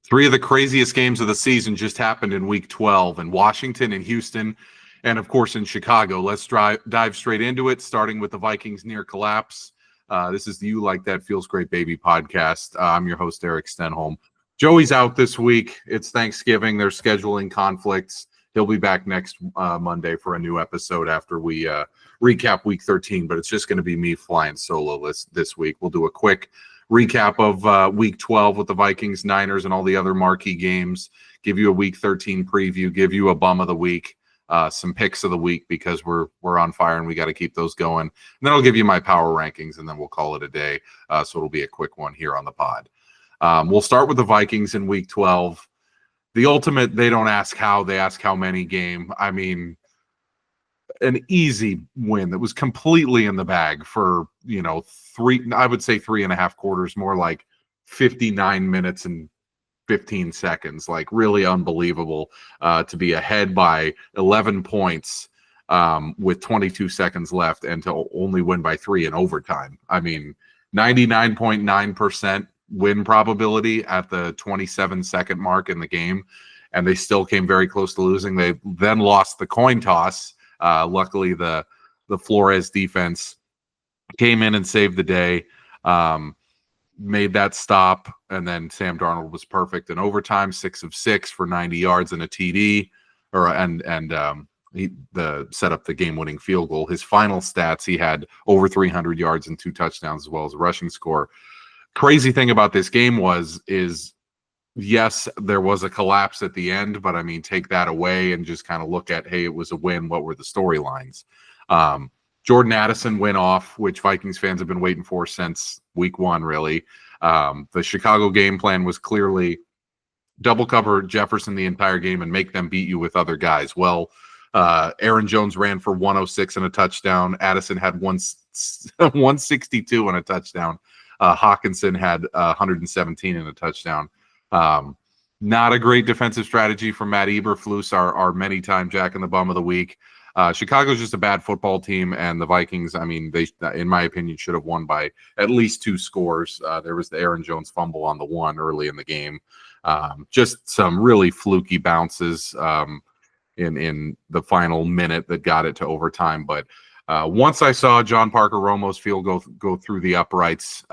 Three of the craziest games of the season just happened in Week 12 in Washington and Houston, and of course in Chicago. Let's dive straight into it, starting with the Vikings near collapse. This is the You Like That Feels Great Baby podcast. I'm your host, Erik Stenholm. Joey's out this week. It's Thanksgiving. There's scheduling conflicts. He'll be back next Monday for a new episode after we recap Week 13, but it's just going to be me flying solo this week. We'll do a quick recap of Week 12 with the Vikings, Niners, and all the other marquee games, give you a Week 13 preview, give you a bum of the week, some picks of the week because we're on fire and we got to keep those going. And then I'll give you my power rankings, and then we'll call it a day. So it'll be a quick one here on the pod. We'll start with the Vikings in Week 12. The ultimate, they don't ask how, they ask how many game. I mean, an easy win that was completely in the bag for, I would say 3.5 quarters, more like 59 minutes and 15 seconds, like really unbelievable to be ahead by 11 points with 22 seconds left and to only win by 3 in overtime. I mean, 99.9% win probability at the 27-second mark in the game, and they still came very close to losing. They then lost the coin toss. Luckily, the Flores defense came in and saved the day, made that stop, and then Sam Darnold was perfect in overtime, 6 of 6 for 90 yards and a TD, he set up the game-winning field goal. His final stats, he had over 300 yards and 2 touchdowns as well as a rushing score. Crazy thing about this game is yes, there was a collapse at the end, but I mean, take that away and just kind of look at, hey, it was a win. What were the storylines? Jordan Addison went off, which Vikings fans have been waiting for since Week 1, really. The Chicago game plan was clearly double cover Jefferson the entire game and make them beat you with other guys. Well, Aaron Jones ran for 106 and a touchdown. Addison had 162 and a touchdown. Hawkinson had 117 and a touchdown. Not a great defensive strategy from Matt Eberflus, our many-time Jack in the Bum of the Week. Chicago's just a bad football team, and the Vikings, I mean, they, in my opinion, should have won by at least 2 scores. There was the Aaron Jones fumble on the 1 early in the game. Just some really fluky bounces in the final minute that got it to overtime. But once I saw John Parker Romo's field go through the uprights,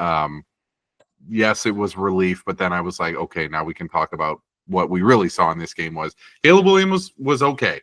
yes, it was relief, but then I was like, okay, now we can talk about what we really saw in this game. Was Caleb Williams was okay.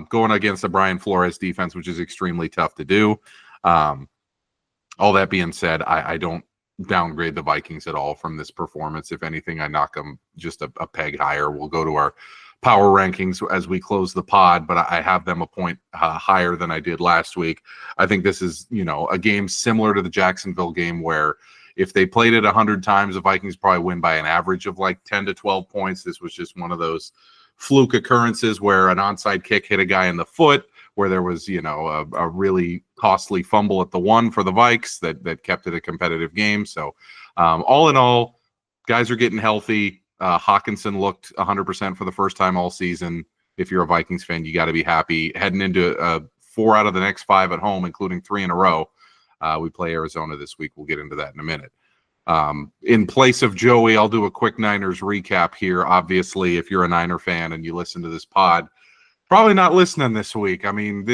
Going against the Brian Flores defense, which is extremely tough to do. All that being said, I don't downgrade the Vikings at all from this performance. If anything, I knock them just a peg higher. We'll go to our power rankings as we close the pod, but I have them a point higher than I did last week. I think this is, a game similar to the Jacksonville game where if they played it 100 times, the Vikings probably win by an average of like 10 to 12 points. This was just one of those fluke occurrences where an onside kick hit a guy in the foot, where there was, a really costly fumble at the 1 for the Vikes that kept it a competitive game. So all in all, guys are getting healthy. Hawkinson looked 100% for the first time all season. If you're a Vikings fan, you got to be happy. Heading into 4 out of the next 5 at home, including 3 in a row. We play Arizona this week. We'll get into that in a minute. In place of Joey, I'll do a quick Niners recap here. Obviously, if you're a Niner fan and you listen to this pod, probably not listening this week. I mean,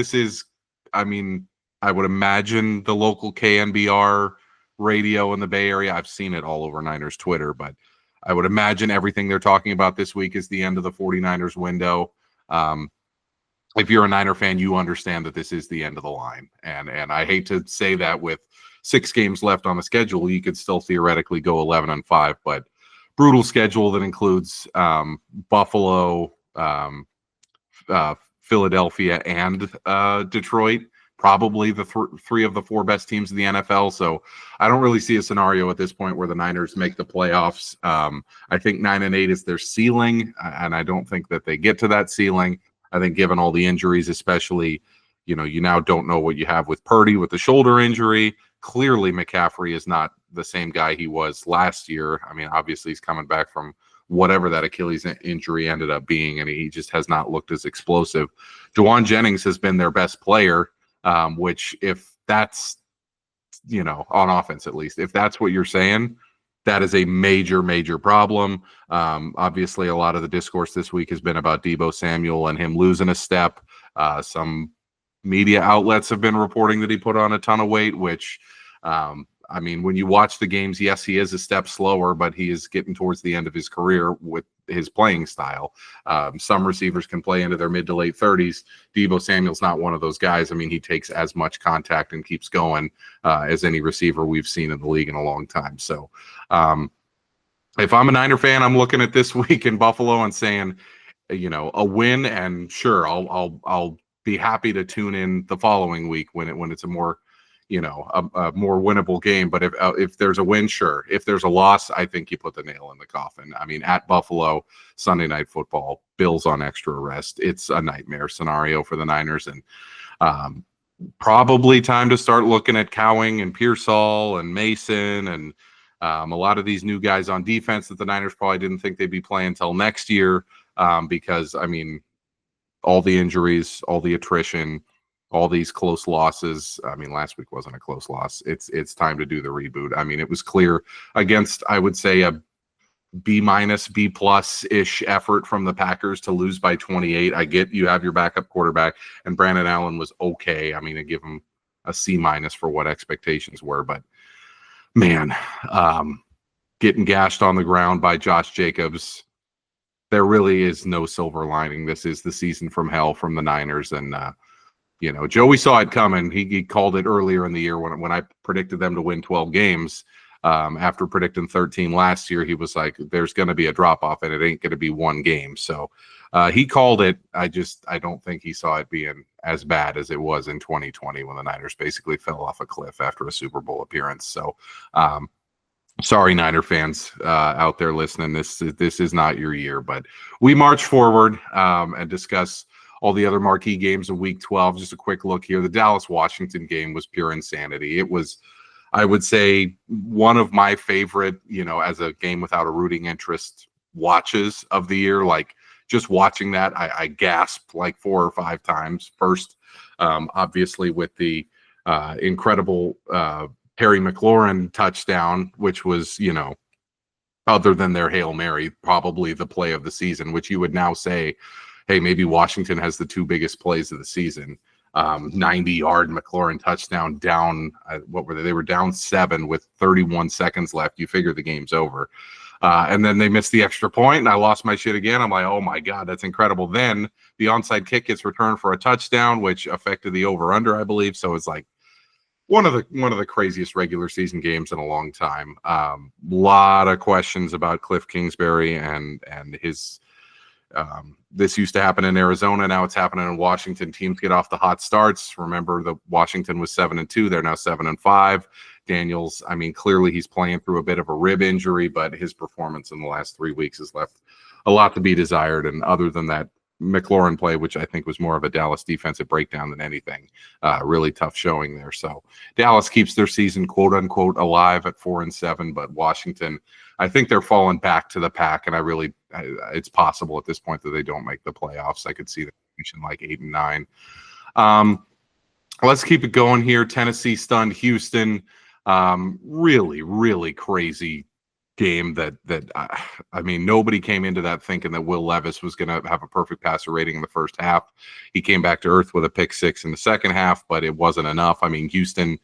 I would imagine the local KNBR radio in the Bay Area. I've seen it all over Niners Twitter, but I would imagine everything they're talking about this week is the end of the 49ers window. If you're a Niner fan, you understand that this is the end of the line. And I hate to say that with 6 games left on the schedule, you could still theoretically go 11-5, but brutal schedule that includes Buffalo, Philadelphia, and Detroit, probably the 3 of the 4 best teams in the NFL. So I don't really see a scenario at this point where the Niners make the playoffs. I think 9-8 is their ceiling, and I don't think that they get to that ceiling. I think given all the injuries, especially, you now don't know what you have with Purdy with the shoulder injury. Clearly, McCaffrey is not the same guy he was last year. I mean, obviously, he's coming back from whatever that Achilles injury ended up being, and he just has not looked as explosive. Juwan Jennings has been their best player, which if that's, on offense at least, if that's what you're saying, that is a major, major problem. Obviously, a lot of the discourse this week has been about Deebo Samuel and him losing a step. Some media outlets have been reporting that he put on a ton of weight, which, I mean, when you watch the games, yes, he is a step slower, but he is getting towards the end of his career with his playing style. Some receivers can play into their mid to late 30s. Deebo Samuel's not one of those guys. I mean, he takes as much contact and keeps going as any receiver we've seen in the league in a long time. So if I'm a Niner fan, I'm looking at this week in Buffalo and saying, you know, a win, and sure, I'll be happy to tune in the following week when it's a more, you know, a more winnable game. But if there's a win, sure. If there's a loss, I think you put the nail in the coffin. I mean, at Buffalo, Sunday Night Football, Bills on extra rest. It's a nightmare scenario for the Niners, and probably time to start looking at Cowing and Pearsall and Mason and a lot of these new guys on defense that the Niners probably didn't think they'd be playing until next year, because, I mean, all the injuries, all the attrition, all these close losses. I mean, last week wasn't a close loss. It's time to do the reboot. I mean, it was clear against, I would say, a B-, B+-ish effort from the Packers to lose by 28. I get you have your backup quarterback, and Brandon Allen was okay. I mean, I give him a C- for what expectations were, but man, getting gashed on the ground by Josh Jacobs, there really is no silver lining. This is the season from hell from the Niners, and you know, Joey saw it coming. He called it earlier in the year when I predicted them to win 12 games. After predicting 13 last year, he was like, there's going to be a drop-off, and it ain't going to be one game. So he called it. I don't think he saw it being as bad as it was in 2020 when the Niners basically fell off a cliff after a Super Bowl appearance. So sorry, Niner fans out there listening. This is not your year, but we march forward and discuss all the other marquee games of Week 12. Just a quick look here. The Dallas-Washington game was pure insanity. It was, I would say, one of my favorite, you know, as a game without a rooting interest watches of the year. Like, just watching that, I gasped like 4 or 5 times. First, obviously, with the incredible Terry McLaurin touchdown, which was, you know, other than their Hail Mary, probably the play of the season, which you would now say, hey, maybe Washington has the 2 biggest plays of the season. 90-yard McLaurin touchdown down, what were they? They were down 7 with 31 seconds left. You figure the game's over. And then they missed the extra point, and I lost my shit again. I'm like, oh, my God, that's incredible. Then the onside kick gets returned for a touchdown, which affected the over-under, I believe. So it's like one of the craziest regular season games in a long time. Lot of questions about Cliff Kingsbury and his this used to happen in Arizona. Now it's happening in Washington. Teams get off the hot starts. Remember, the Washington was 7-2. They're now 7-5. Daniels, I mean, clearly he's playing through a bit of a rib injury, but his performance in the last 3 weeks has left a lot to be desired. And other than that McLaurin play, which I think was more of a Dallas defensive breakdown than anything, really tough showing there. So Dallas keeps their season, quote unquote, alive at 4-7, but Washington, I think they're falling back to the pack, and it's possible at this point that they don't make the playoffs. I could see them reaching like 8-9. Let's keep it going here. Tennessee stunned Houston. Really, really crazy game that I mean, nobody came into that thinking that Will Levis was going to have a perfect passer rating in the first half. He came back to earth with a pick 6 in the second half, but it wasn't enough. I mean, Houston,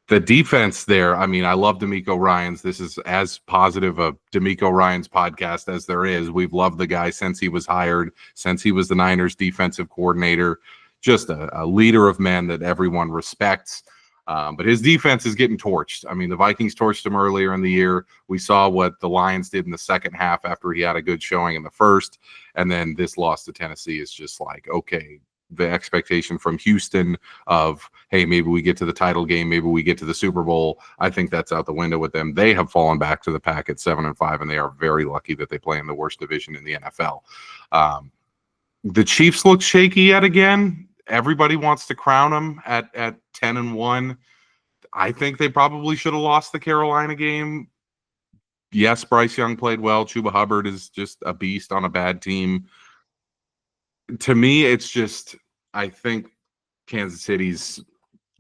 the defense there, I mean, I love DeMeco Ryans. This is as positive a DeMeco Ryans podcast as there is. We've loved the guy since he was hired, since he was the Niners defensive coordinator, just a leader of men that everyone respects. But his defense is getting torched. I mean, the Vikings torched him earlier in the year. We saw what the Lions did in the second half after he had a good showing in the first. And then this loss to Tennessee is just like, okay, the expectation from Houston of, hey, maybe we get to the title game, maybe we get to the Super Bowl. I think that's out the window with them. They have fallen back to the pack at 7-5, and they are very lucky that they play in the worst division in the NFL. The Chiefs look shaky yet again. Everybody wants to crown them at 10-1. I think they probably should have lost the Carolina game. Yes, Bryce Young played well. Chuba Hubbard is just a beast on a bad team. To me, it's just, I think Kansas City's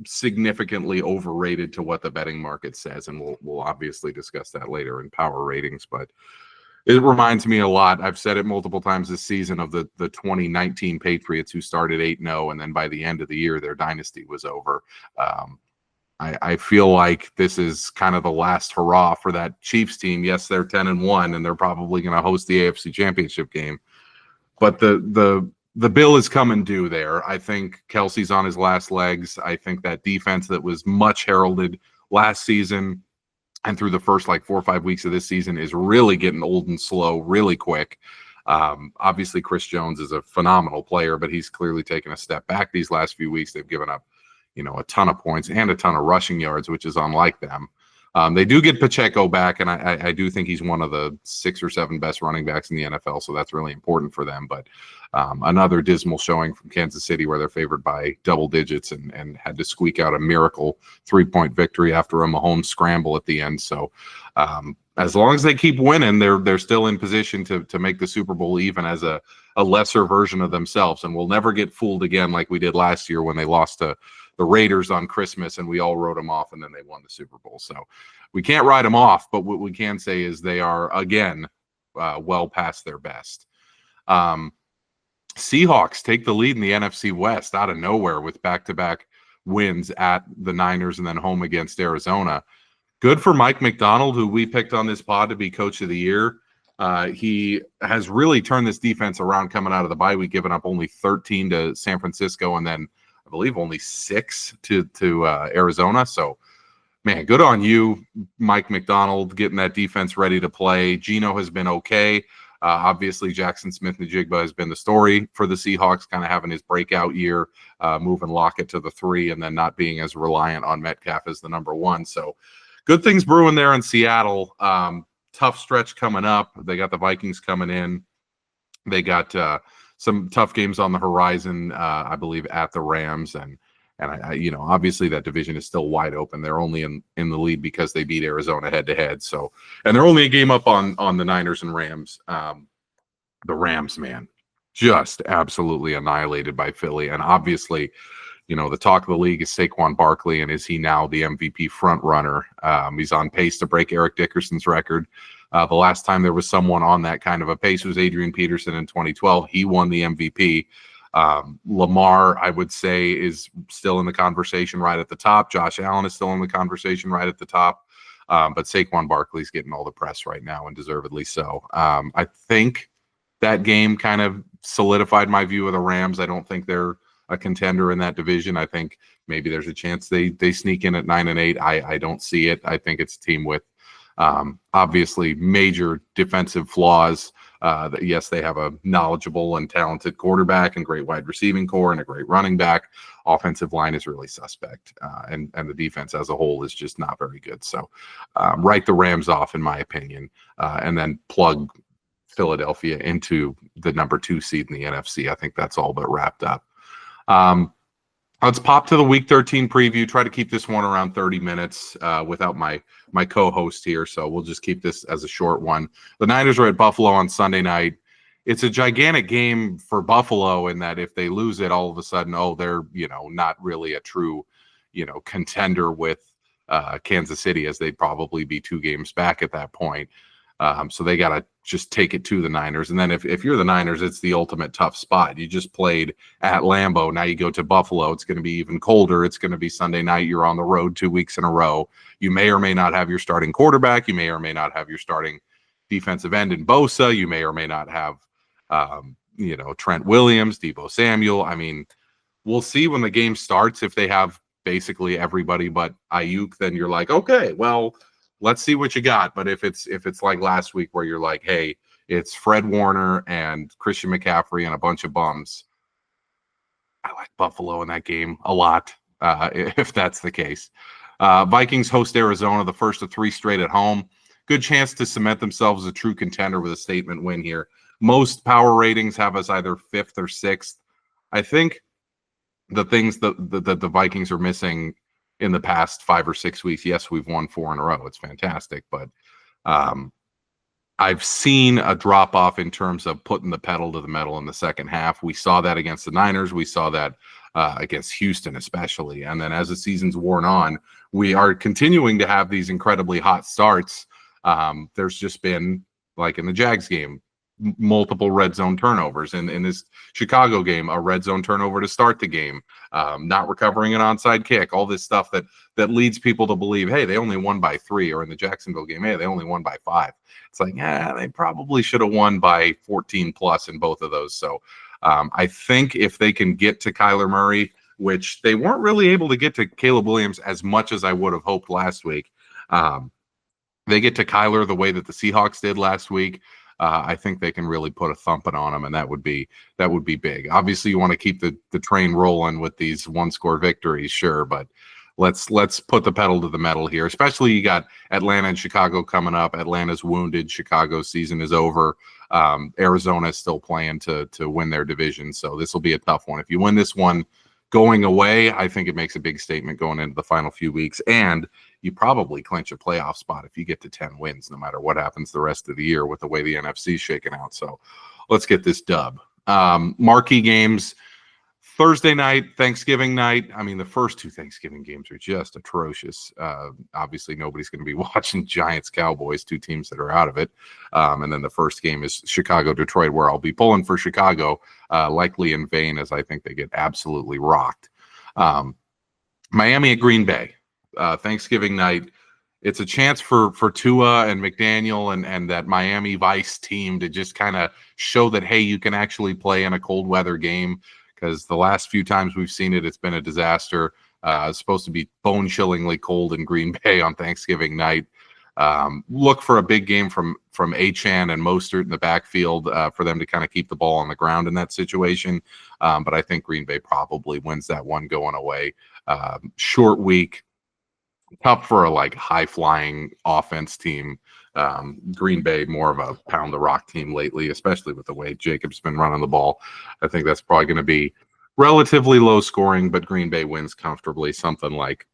significantly overrated to what the betting market says, and we'll obviously discuss that later in power ratings. But it reminds me a lot. I've said it multiple times this season of the 2019 Patriots, who started 8-0, and then by the end of the year, their dynasty was over. I feel like this is kind of the last hurrah for that Chiefs team. Yes, they're 10-1, and they're probably going to host the AFC Championship game. But the bill is coming due there. I think Kelsey's on his last legs. I think that defense that was much heralded last season and through the first 4 or 5 weeks of this season is really getting old and slow really quick. Obviously, Chris Jones is a phenomenal player, but he's clearly taken a step back these last few weeks. They've given up, a ton of points and a ton of rushing yards, which is unlike them. They do get Pacheco back, and I do think he's one of the 6 or 7 best running backs in the NFL, so that's really important for them. But another dismal showing from Kansas City, where they're favored by double digits and had to squeak out a miracle 3-point victory after a Mahomes scramble at the end. So as long as they keep winning, they're still in position to make the Super Bowl even as a lesser version of themselves. And we'll never get fooled again like we did last year when they lost to the Raiders on Christmas and we all wrote them off and then they won the Super Bowl. So we can't write them off, but what we can say is they are, again, well past their best. Seahawks take the lead in the NFC West out of nowhere with back-to-back wins at the Niners and then home against Arizona. Good for Mike McDonald, who we picked on this pod to be Coach of the Year. He has really turned this defense around coming out of the bye week, giving up only 13 to San Francisco and then I believe only 6 to Arizona. So, man, good on you, Mike McDonald, getting that defense ready to play. Geno has been okay. Obviously, Jackson Smith-Njigba has been the story for the Seahawks, kind of having his breakout year, moving Lockett to the 3 and then not being as reliant on Metcalf as the number 1. So good things brewing there in Seattle. Tough stretch coming up. They got the Vikings coming in. They got some tough games on the horizon, I believe, at the Rams. And I obviously that division is still wide open. They're only in the lead because they beat Arizona head-to-head. So, and they're only a game up on the Niners and Rams. The Rams, man, just absolutely annihilated by Philly. And obviously, the talk of the league is Saquon Barkley, and is he now the MVP front runner? He's on pace to break Eric Dickerson's record. The last time there was someone on that kind of a pace was Adrian Peterson in 2012. He won the MVP. Lamar, I would say, is still in the conversation right at the top. Josh Allen is still in the conversation right at the top. But Saquon Barkley's getting all the press right now, and deservedly so. I think that game kind of solidified my view of the Rams. I don't think they're a contender in that division. I think maybe there's a chance they sneak in at 9-8. I don't see it. I think it's a team with obviously major defensive flaws. Yes, they have a knowledgeable and talented quarterback and great wide receiving core and a great running back. Offensive line is really suspect, and the defense as a whole is just not very good. So write the Rams off, in my opinion, and then plug Philadelphia into the number 2 seed in the NFC. I think that's all but wrapped up. Let's pop to the Week 13 preview. Try to keep this one around 30 minutes without my co-host here, so we'll just keep this as a short one. The Niners are at Buffalo on Sunday night. It's a gigantic game for Buffalo in that if they lose it, all of a sudden, they're not really a true contender with Kansas City, as they'd probably be 2 games back at that point. So they got to just take it to the Niners. And then if you're the Niners, it's the ultimate tough spot. You just played at Lambeau. Now you go to Buffalo. It's going to be even colder. It's going to be Sunday night. You're on the road 2 weeks in a row. You may or may not have your starting quarterback. You may or may not have your starting defensive end in Bosa. You may or may not have, Trent Williams, Deebo Samuel. I mean, we'll see when the game starts. If they have basically everybody but Ayuk, then you're like, okay, well, let's see what you got. But if it's like last week where you're like, hey, it's Fred Warner and Christian McCaffrey and a bunch of bums, I like Buffalo in that game a lot, if that's the case. Vikings host Arizona, the first of 3 straight at home. Good chance to cement themselves as a true contender with a statement win here. Most power ratings have us either 5th or 6th. I think the things that the Vikings are missing in the past 5 or 6 weeks. Yes, we've won 4 in a row. It's fantastic. But I've seen a drop-off in terms of putting the pedal to the metal in the second half. We saw that against the Niners. We saw that against Houston especially. And then as the season's worn on, we are continuing to have these incredibly hot starts. There's just been, like in the Jags game, multiple red zone turnovers. In this Chicago game, a red zone turnover to start the game, not recovering an onside kick, all this stuff that leads people to believe, hey, they only won by 3, or in the Jacksonville game, hey, they only won by 5. It's like, they probably should have won by 14 plus in both of those. So I think if they can get to Kyler Murray, which they weren't really able to get to Caleb Williams as much as I would have hoped last week, they get to Kyler the way that the Seahawks did last week, I think they can really put a thumping on them, and that would be big. Obviously, you want to keep the train rolling with these one-score victories, sure, but let's put the pedal to the metal here. Especially you got Atlanta and Chicago coming up. Atlanta's wounded. Chicago's season is over. Arizona is still playing to win their division, so this will be a tough one. If you win this one going away, I think it makes a big statement going into the final few weeks, and you probably clinch a playoff spot if you get to 10 wins, no matter what happens the rest of the year with the way the NFC is shaking out. So let's get this dub. Marquee games, Thursday night, Thanksgiving night. I mean, the first 2 Thanksgiving games are just atrocious. Obviously, nobody's going to be watching Giants-Cowboys, 2 teams that are out of it. And then the first game is Chicago-Detroit, where I'll be pulling for Chicago, likely in vain, as I think they get absolutely rocked. Miami at Green Bay. Thanksgiving night, it's a chance for Tua and McDaniel and that Miami Vice team to just kind of show that, hey, you can actually play in a cold weather game, because the last few times we've seen it, it's been a disaster. It's supposed to be bone-chillingly cold in Green Bay on Thanksgiving night. Look for a big game from Achane and Mostert in the backfield for them to kind of keep the ball on the ground in that situation. But I think Green Bay probably wins that one going away. Short week. Tough for a high-flying offense team. Green Bay, more of a pound-the-rock team lately, especially with the way Jacobs been running the ball. I think that's probably going to be relatively low scoring, but Green Bay wins comfortably, something like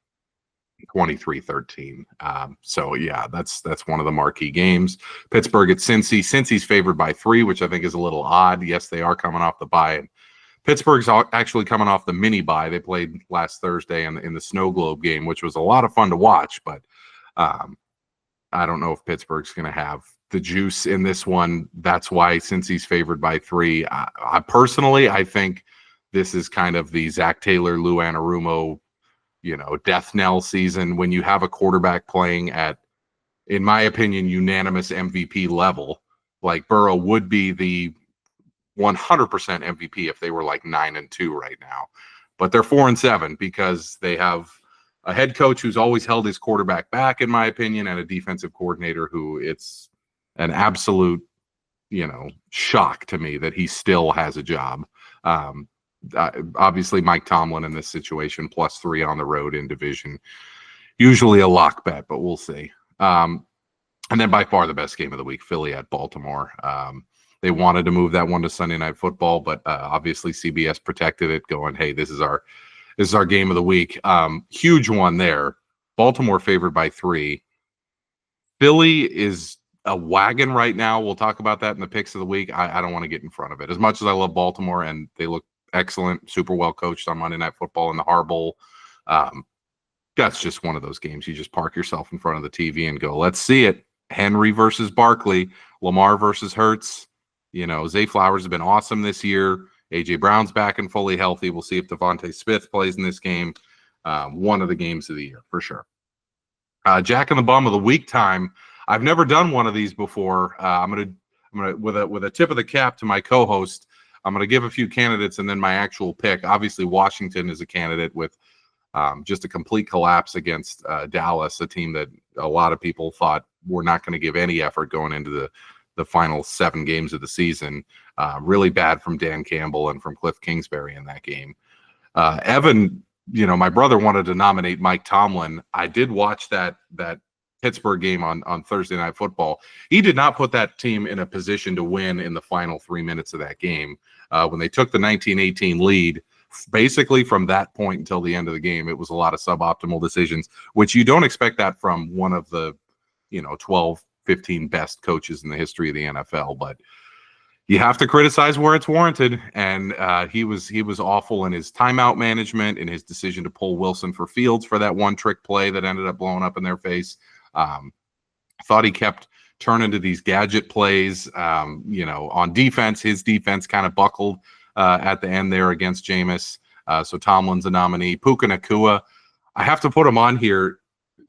23-13. So, yeah, that's one of the marquee games. Pittsburgh at Cincy. Cincy's favored by 3, which I think is a little odd. Yes, they are coming off the bye, and Pittsburgh's actually coming off the mini bye. They played last Thursday in the Snow Globe game, which was a lot of fun to watch, but I don't know if Pittsburgh's going to have the juice in this one. That's why Cincy's favored by 3. I personally, I think this is kind of the Zach Taylor, Lou Anarumo, death knell season when you have a quarterback playing at, in my opinion, unanimous MVP level. Like Burrow would be the 100% MVP if they were 9-2 right now, but they're 4-7 because they have a head coach who's always held his quarterback back, in my opinion, and a defensive coordinator who it's an absolute, shock to me that he still has a job. Obviously, Mike Tomlin in this situation, +3 on the road in division, usually a lock bet, but we'll see. And then by far the best game of the week, Philly at Baltimore. They wanted to move that one to Sunday Night Football, but obviously CBS protected it, going, hey, this is our game of the week. Huge one there. Baltimore favored by 3. Philly is a wagon right now. We'll talk about that in the picks of the week. I don't want to get in front of it. As much as I love Baltimore, and they look excellent, super well coached on Monday Night Football in the Har Bowl, that's just one of those games. You just park yourself in front of the TV and go, let's see it. Henry versus Barkley, Lamar versus Hurts. Zay Flowers has been awesome this year. A.J. Brown's back and fully healthy. We'll see if Devontae Smith plays in this game. One of the games of the year, for sure. Jack and the Bum of the Week time. I've never done one of these before. I'm gonna with a tip of the cap to my co-host, I'm gonna give a few candidates and then my actual pick. Obviously, Washington is a candidate with just a complete collapse against Dallas, a team that a lot of people thought were not going to give any effort going into the final 7 games of the season. Really bad from Dan Campbell and from Cliff Kingsbury in that game. Evan, my brother wanted to nominate Mike Tomlin. I did watch that Pittsburgh game on Thursday Night Football. He did not put that team in a position to win in the final 3 minutes of that game. When they took the 19-18 lead, basically from that point until the end of the game, it was a lot of suboptimal decisions, which you don't expect that from one of the 12, 15 best coaches in the history of the NFL. But you have to criticize where it's warranted, and he was awful in his timeout management, in his decision to pull Wilson for Fields for that one trick play that ended up blowing up in their face. I thought he kept turning to these gadget plays. On defense, his defense kind of buckled at the end there against Jameis. So Tomlin's a nominee. Puka Nacua, I have to put him on here.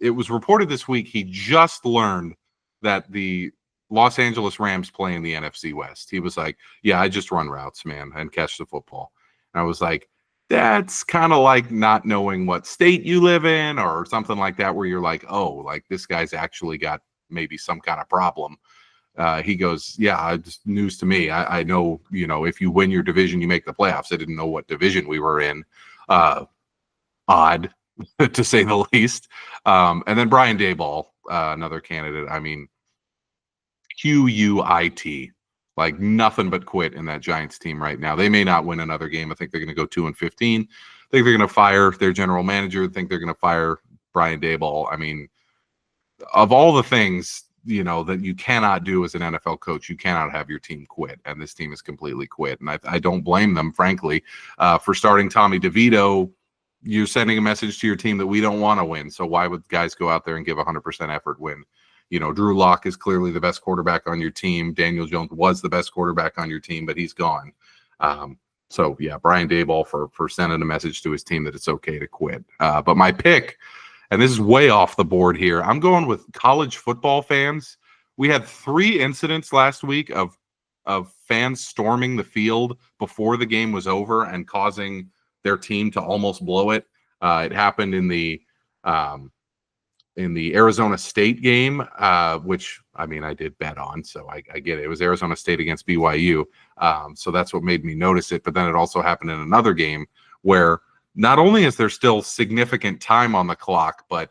It was reported this week he just learned that the Los Angeles Rams play in the NFC West. He was like, yeah, I just run routes, man, and catch the football. And I was like, that's kind of like not knowing what state you live in or something like that, where you're like, oh, like this guy's actually got maybe some kind of problem. He goes, yeah, just news to me. I know, if you win your division, you make the playoffs. I didn't know what division we were in. Odd, to say the least. And then Brian Daboll, another candidate. I mean, QUIT, like nothing but quit in that Giants team right now. They may not win another game. I think they're going to go 2-15. I think they're going to fire their general manager. I think they're going to fire Brian Daboll. I mean, of all the things, that you cannot do as an NFL coach, you cannot have your team quit. And this team is completely quit. And I don't blame them, frankly, for starting Tommy DeVito. You're sending a message to your team that we don't want to win. So why would guys go out there and give 100% effort when, Drew Lock is clearly the best quarterback on your team. Daniel Jones was the best quarterback on your team, but he's gone. So yeah, Brian Daboll for sending a message to his team that it's okay to quit. But my pick, and this is way off the board here, I'm going with college football fans. We had 3 incidents last week of fans storming the field before the game was over and causing their team to almost blow it. It happened in the Arizona State game, which, I mean, I did bet on, so I get it. It was Arizona State against BYU, so that's what made me notice it. But then it also happened in another game where not only is there still significant time on the clock, but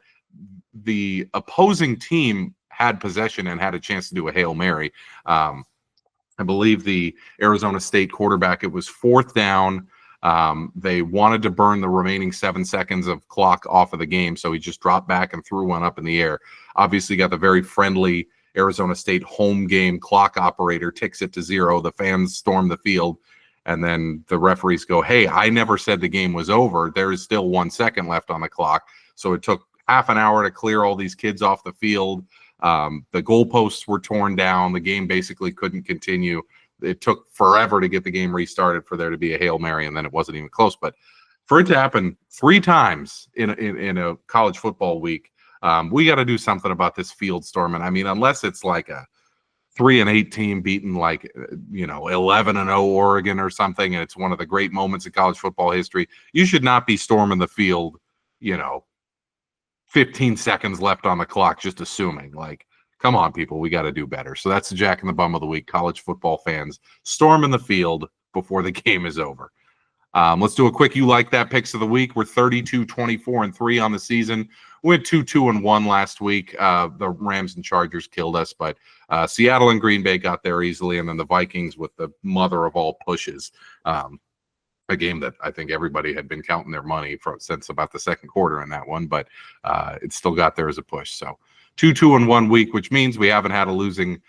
the opposing team had possession and had a chance to do a Hail Mary. I believe the Arizona State quarterback, it was 4th down. They wanted to burn the remaining 7 seconds of clock off of the game, so he just dropped back and threw one up in the air. Obviously got the very friendly Arizona State home game clock operator, ticks it to 0. The fans storm the field, and then the referees go, hey, I never said the game was over. There is still 1 second left on the clock. So it took half an hour to clear all these kids off the field. The goalposts were torn down. The game basically couldn't continue. It took forever to get the game restarted for there to be a Hail Mary, and then it wasn't even close. But for it to happen 3 times in a college football week, we got to do something about this field storming. I mean, unless it's like a 3-8 team beating 11-0 Oregon or something, and it's one of the great moments in college football history, you should not be storming the field, 15 seconds left on the clock, just assuming. Like, come on, people, we got to do better. So that's the Jack in the Bum of the Week. College football fans storming the field before the game is over. Let's do a quick You Like That picks of the week. We're 32-24-3 on the season. We went 2-2-1 last week. The Rams and Chargers killed us, but Seattle and Green Bay got there easily, and then the Vikings with the mother of all pushes. A game that I think everybody had been counting their money since about the second quarter in that one, but it still got there as a push. So 2-2-1 week, which means we haven't had a losing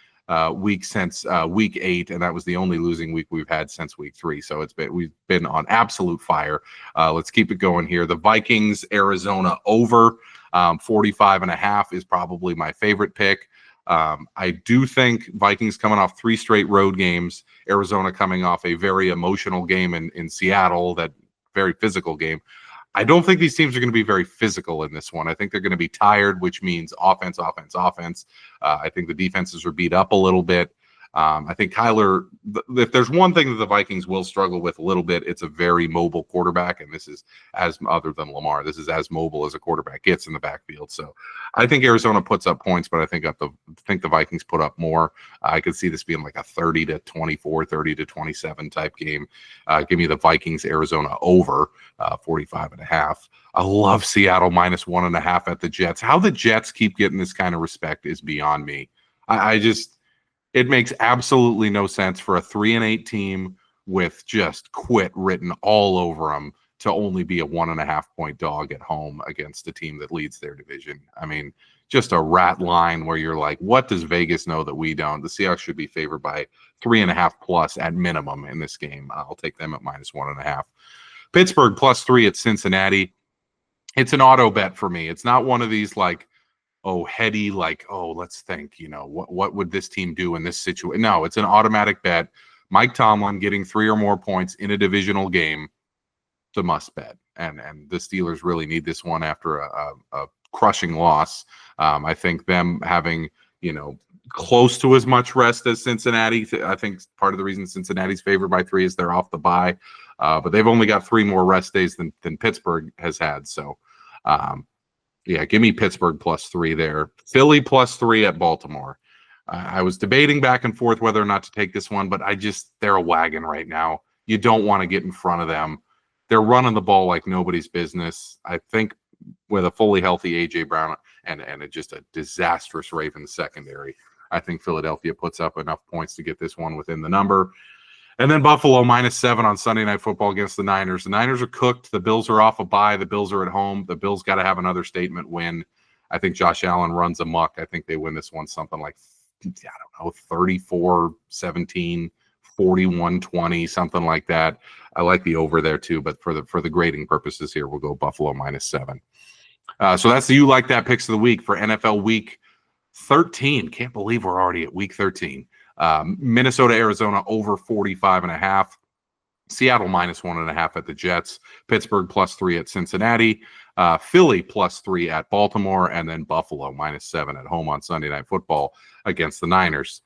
week since week 8, and that was the only losing week we've had since week 3. So we've been on absolute fire. Let's keep it going here. The Vikings Arizona over 45.5 is probably my favorite pick. I do think Vikings coming off 3 straight road games, Arizona coming off a very emotional game in Seattle, that very physical game. I don't think these teams are going to be very physical in this one. I think they're going to be tired, which means offense. I think the defenses are beat up a little bit. I think Kyler, if there's one thing that the Vikings will struggle with a little bit, it's a very mobile quarterback, and this is other than Lamar, this is as mobile as a quarterback gets in the backfield. So I think Arizona puts up points, but I think the Vikings put up more. I could see this being like a 30-24, 30-27 type game. Give me the Vikings Arizona over 45.5. I love Seattle -1.5 at the Jets. How the Jets keep getting this kind of respect is beyond me. It makes absolutely no sense for a 3-8 team with just quit written all over them to only be a 1.5 point dog at home against a team that leads their division. I mean, just a rat line where you're like, what does Vegas know that we don't? The Seahawks should be favored by 3.5 plus at minimum in this game. I'll take them at -1.5. Pittsburgh +3 at Cincinnati. It's an auto bet for me. It's not one of these like, oh, heady, like, oh, let's think, what would this team do in this situation? No, it's an automatic bet. Mike Tomlin getting 3 or more points in a divisional game, it's a must bet. And the Steelers really need this one after a crushing loss. I think them having, close to as much rest as Cincinnati. I think part of the reason Cincinnati's favored by 3 is they're off the bye. But they've only got 3 more rest days than Pittsburgh has had. So, give me Pittsburgh +3 there. Philly +3 at Baltimore. I was debating back and forth whether or not to take this one, but they're a wagon right now. You don't want to get in front of them. They're running the ball like nobody's business. I think with a fully healthy A.J. Brown and just a disastrous Ravens secondary, I think Philadelphia puts up enough points to get this one within the number. And then Buffalo -7 on Sunday Night Football against the Niners. The Niners are cooked. The Bills are off a bye. The Bills are at home. The Bills got to have another statement win. I think Josh Allen runs amok. I think they win this one something like, 34-17, 41-20, something like that. I like the over there too, but for the grading purposes here, we'll go Buffalo -7. So that's the You Like That picks of the week for NFL Week 13. Can't believe we're already at Week 13. Minnesota, Arizona over 45.5. Seattle -1.5 at the Jets. Pittsburgh +3 at Cincinnati. Philly +3 at Baltimore. And then Buffalo -7 at home on Sunday Night Football against the Niners.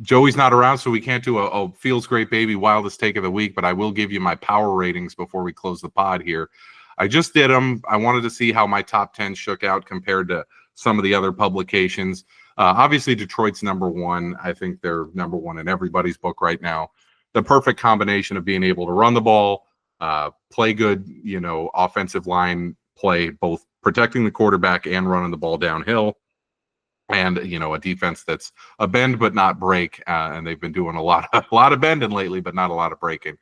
Joey's not around, so we can't do a feels great baby wildest take of the week, but I will give you my power ratings before we close the pod here. I just did them. I wanted to see how my top 10 shook out compared to some of the other publications. Obviously, Detroit's #1. I think they're #1 in everybody's book right now. The perfect combination of being able to run the ball, play good, offensive line play, both protecting the quarterback and running the ball downhill. And, a defense that's a bend but not break. And they've been doing a lot of bending lately, but not a lot of breaking,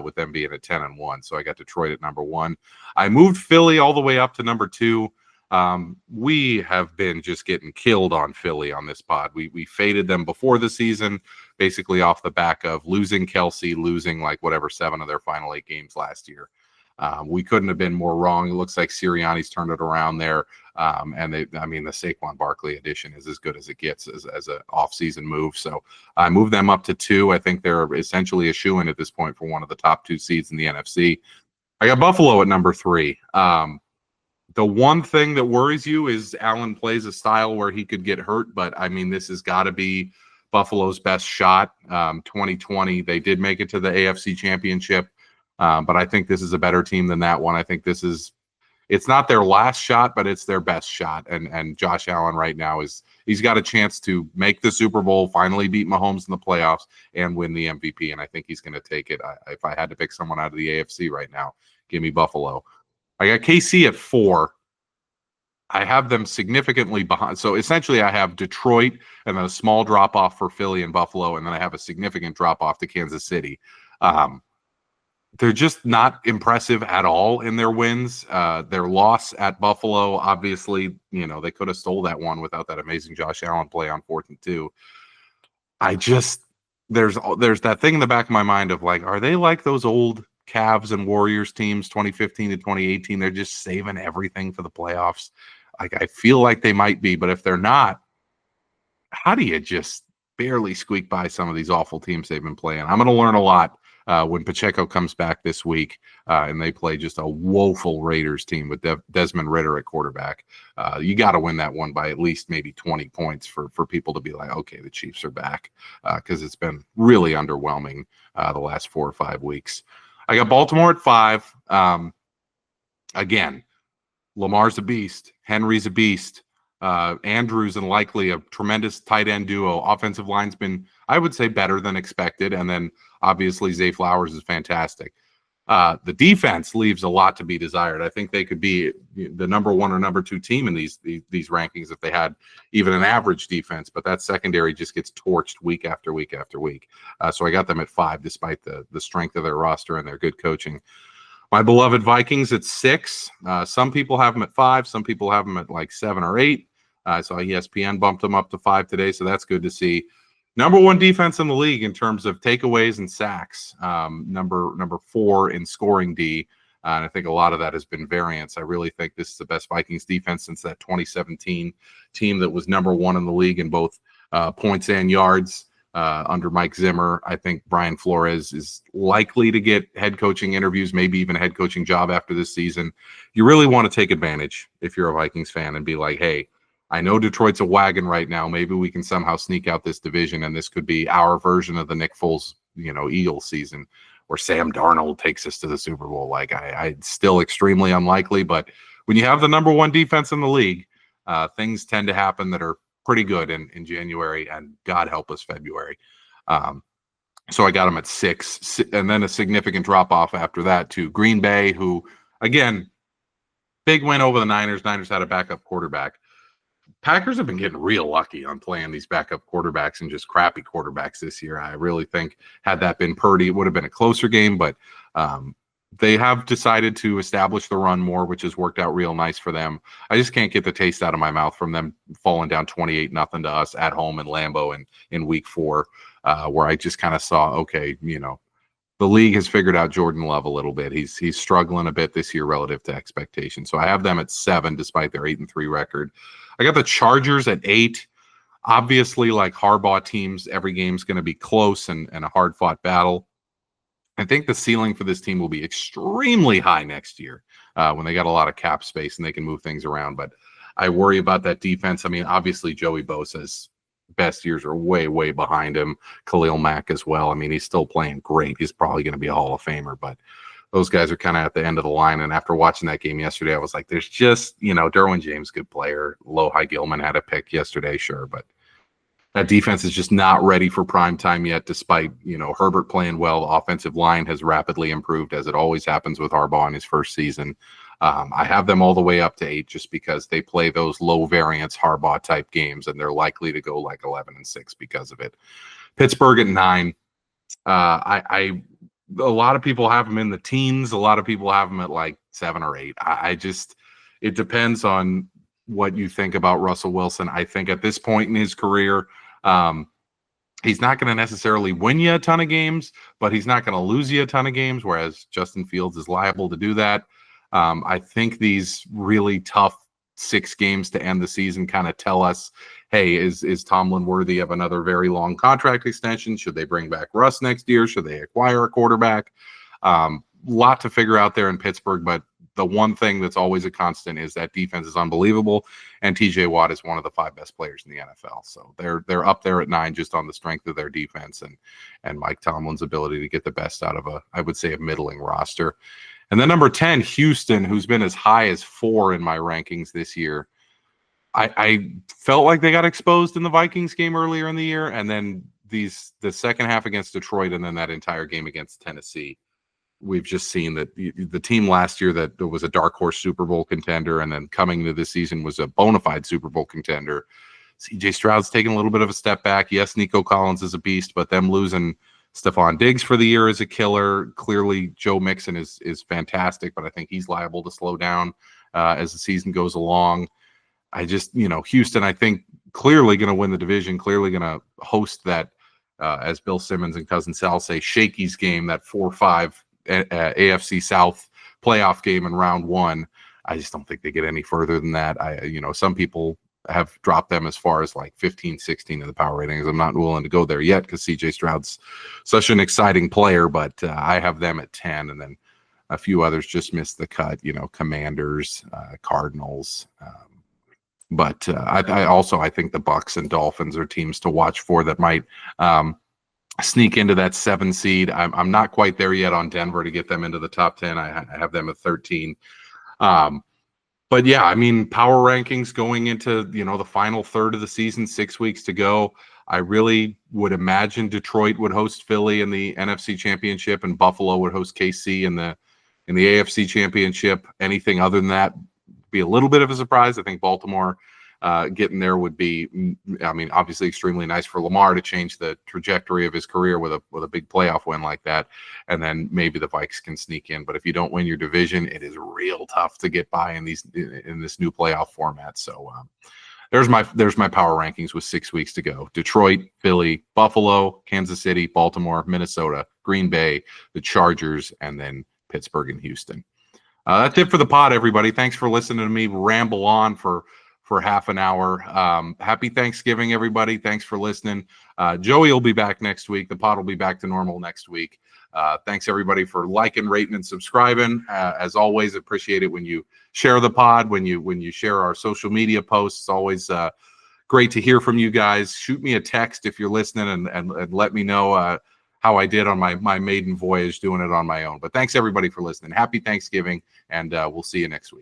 with them being at 10-1. So I got Detroit at #1. I moved Philly all the way up to #2. We have been just getting killed on Philly on this pod. We faded them before the season, basically off the back of losing Kelsey, losing 7 of their final 8 games last year. We couldn't have been more wrong. It looks like Sirianni's turned it around there. And the Saquon Barkley addition is as good as it gets as an offseason move. So I moved them up to 2. I think they're essentially a shoo-in at this point for one of the top 2 seeds in the NFC. I got Buffalo at #3. The one thing that worries you is Allen plays a style where he could get hurt, but this has got to be Buffalo's best shot. 2020, they did make it to the AFC Championship, but I think this is a better team than that one. I think it's not their last shot, but it's their best shot. And Josh Allen right now he's got a chance to make the Super Bowl, finally beat Mahomes in the playoffs, and win the MVP. And I think he's going to take it. If I had to pick someone out of the AFC right now, give me Buffalo. I got KC at 4. I have them significantly behind. So essentially I have Detroit and then a small drop off for Philly and Buffalo. And then I have a significant drop off to Kansas City. They're just not impressive at all in their wins. Their loss at Buffalo, obviously, they could have stole that one without that amazing Josh Allen play on 4th and 2. There's that thing in the back of my mind of are they like those old Cavs and Warriors teams 2015 to 2018? They're just saving everything for the playoffs. I feel like they might be, but if they're not, how do you just barely squeak by some of these awful teams they've been playing? I'm going to learn a lot when Pacheco comes back this week, and they play just a woeful Raiders team with Desmond Ridder at quarterback. You got to win that one by at least maybe 20 points for people to be like, okay, the Chiefs are back, because it's been really underwhelming the last 4 or 5 weeks. I got Baltimore at 5. Again, Lamar's a beast. Henry's a beast. Andrews and Likely, a tremendous tight end duo. Offensive line's been, I would say, better than expected. And then obviously Zay Flowers is fantastic. The defense leaves a lot to be desired. I think they could be the #1 or #2 team in these rankings if they had even an average defense. But that secondary just gets torched week after week after week. So I got them at 5, despite the strength of their roster and their good coaching. My beloved Vikings at 6. Some people have them at 5. Some people have them at 7 or 8. I saw ESPN bumped them up to 5 today, so that's good to see. Number 1 defense in the league in terms of takeaways and sacks. Number 4 in scoring D. And I think a lot of that has been variance. I really think this is the best Vikings defense since that 2017 team that was number 1 in the league in both points and yards under Mike Zimmer. I think Brian Flores is likely to get head coaching interviews, maybe even a head coaching job after this season. You really want to take advantage if you're a Vikings fan and be like, hey, I know Detroit's a wagon right now. Maybe we can somehow sneak out this division, and this could be our version of the Nick Foles, Eagles season, where Sam Darnold takes us to the Super Bowl. Like, I still extremely unlikely, but when you have the number 1 defense in the league, things tend to happen that are pretty good in January, and God help us, February. So I got them at 6, and then a significant drop off after that to Green Bay, who, again, big win over the Niners. Niners had a backup quarterback. Packers have been getting real lucky on playing these backup quarterbacks and just crappy quarterbacks this year. I really think had that been Purdy, it would have been a closer game, but they have decided to establish the run more, which has worked out real nice for them. I just can't get the taste out of my mouth from them falling down 28-0 to us at home in Lambeau in week 4, where I just kind of saw, okay, the league has figured out Jordan Love a little bit. He's struggling a bit this year relative to expectations. So I have them at 7, despite their 8-3 record. I got the Chargers at 8. Obviously, like Harbaugh teams, every game's going to be close and a hard-fought battle. I think the ceiling for this team will be extremely high next year when they got a lot of cap space and they can move things around. But I worry about that defense. I mean, obviously, Joey Bosa's best years are way, way behind him. Khalil Mack as well. I mean, he's still playing great. He's probably going to be a Hall of Famer, but those guys are kind of at the end of the line. And after watching that game yesterday, I was like, there's just, Derwin James, good player. Lohi Gilman had a pick yesterday, sure, but that defense is just not ready for prime time yet, despite, Herbert playing well. The offensive line has rapidly improved, as it always happens with Harbaugh in his first season. I have them all the way up to 8 just because they play those low variance Harbaugh type games, and they're likely to go like 11-6 because of it. Pittsburgh at 9. A lot of people have them in the teens. A lot of people have them at like 7 or 8. It depends on what you think about Russell Wilson. I think at this point in his career, he's not going to necessarily win you a ton of games, but he's not going to lose you a ton of games, whereas Justin Fields is liable to do that. I think these really tough 6 games to end the season kind of tell us, hey, is Tomlin worthy of another very long contract extension? Should they bring back Russ next year? Should they acquire a quarterback? Lot to figure out there in Pittsburgh, but the one thing that's always a constant is that defense is unbelievable, and TJ Watt is one of the 5 best players in the NFL. So they're up there at 9 just on the strength of their defense and Mike Tomlin's ability to get the best out of I would say a middling roster. And then number 10, Houston, who's been as high as 4 in my rankings this year. I felt like they got exposed in the Vikings game earlier in the year, and then the second half against Detroit, and then that entire game against Tennessee. We've just seen that the team last year that was a dark horse Super Bowl contender, and then coming into this season was a bona fide Super Bowl contender. CJ Stroud's taken a little bit of a step back. Yes, Nico Collins is a beast, but them losing Stephon Diggs for the year is a killer. Clearly, Joe Mixon is fantastic, but I think he's liable to slow down as the season goes along. I just, Houston, I think clearly going to win the division, clearly going to host that, as Bill Simmons and Cousin Sal say, Shakey's game, that 4-5 AFC South playoff game in round 1. I just don't think they get any further than that. Some people have dropped them as far as like 15, 16 in the power ratings. I'm not willing to go there yet because CJ Stroud's such an exciting player, but I have them at 10, and then a few others just missed the cut, Commanders, Cardinals. But I think the Bucks and Dolphins are teams to watch for that might sneak into that 7 seed. I'm not quite there yet on Denver to get them into the top 10. I have them at 13. But yeah, I mean, power rankings going into, the final third of the season, 6 weeks to go. I really would imagine Detroit would host Philly in the NFC Championship, and Buffalo would host KC in the AFC Championship. Anything other than that be a little bit of a surprise. I think Baltimore getting there would be, obviously extremely nice for Lamar to change the trajectory of his career with a big playoff win like that. And then maybe the Vikes can sneak in. But if you don't win your division, it is real tough to get by in this new playoff format. So there's my power rankings with 6 weeks to go. Detroit, Philly, Buffalo, Kansas City, Baltimore, Minnesota, Green Bay, the Chargers, and then Pittsburgh and Houston. That's it for the pod, everybody. Thanks for listening to me ramble on for half an hour. Happy Thanksgiving, everybody. Thanks for listening. Joey will be back next week. The pod will be back to normal next week. Thanks, everybody, for liking, rating, and subscribing. As always, appreciate it when you share the pod, when you share our social media posts. Always great to hear from you guys. Shoot me a text if you're listening and let me know how I did on my maiden voyage doing it on my own. But thanks, everybody, for listening. Happy Thanksgiving, and we'll see you next week.